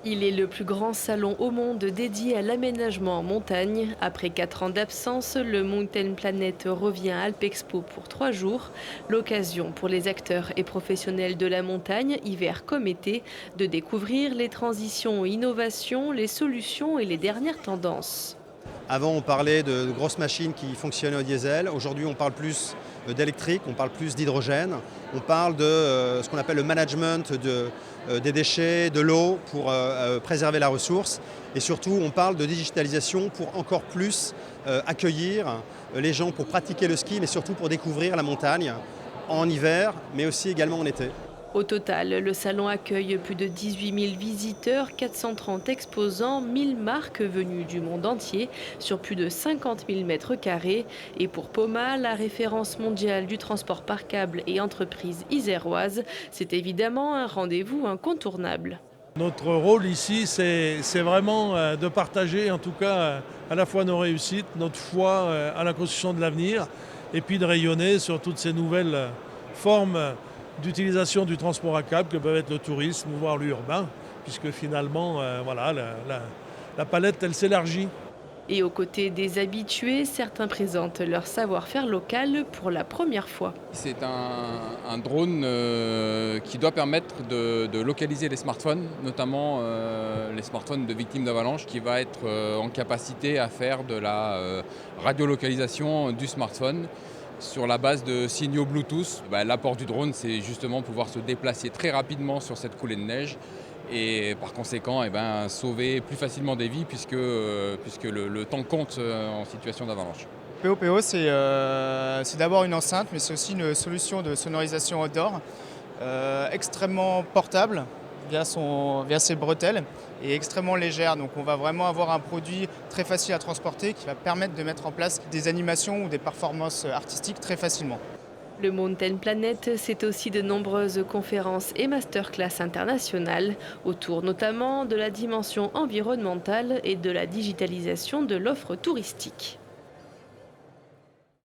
Il est le plus grand salon au monde dédié à l'aménagement en montagne. Après 4 ans d'absence, le Mountain Planet revient à Alpexpo pour 3 jours. L'occasion pour les acteurs et professionnels de la montagne, hiver comme été, de découvrir les transitions, innovations, les solutions et les dernières tendances. Avant, on parlait de grosses machines qui fonctionnaient au diesel. Aujourd'hui, on parle plus d'électrique, on parle plus d'hydrogène. On parle de ce qu'on appelle le management des déchets, de l'eau pour préserver la ressource. Et surtout, on parle de digitalisation pour encore plus accueillir les gens pour pratiquer le ski, mais surtout pour découvrir la montagne en hiver, mais aussi également en été. Au total, le salon accueille plus de 18 000 visiteurs, 430 exposants, 1000 marques venues du monde entier sur plus de 50 000 mètres carrés. Et pour Poma, la référence mondiale du transport par câble et entreprise iséroise, c'est évidemment un rendez-vous incontournable. Notre rôle ici, c'est vraiment de partager en tout cas à la fois nos réussites, notre foi à la construction de l'avenir et puis de rayonner sur toutes ces nouvelles formes d'utilisation du transport à câble que peuvent être le tourisme, voire l'urbain, puisque finalement, voilà, la palette, elle s'élargit. Et aux côtés des habitués, certains présentent leur savoir-faire local pour la première fois. C'est un drone qui doit permettre de localiser les smartphones, notamment les smartphones de victimes d'avalanche, qui va être en capacité à faire de la radiolocalisation du smartphone sur la base de signaux Bluetooth. L'apport du drone, c'est justement pouvoir se déplacer très rapidement sur cette coulée de neige et par conséquent sauver plus facilement des vies puisque le temps compte en situation d'avalanche. POPO, c'est d'abord une enceinte, mais c'est aussi une solution de sonorisation outdoor extrêmement portable via ses bretelles et extrêmement légère. Donc on va vraiment avoir un produit très facile à transporter qui va permettre de mettre en place des animations ou des performances artistiques très facilement. Le Mountain Planet, c'est aussi de nombreuses conférences et masterclass internationales, autour notamment de la dimension environnementale et de la digitalisation de l'offre touristique.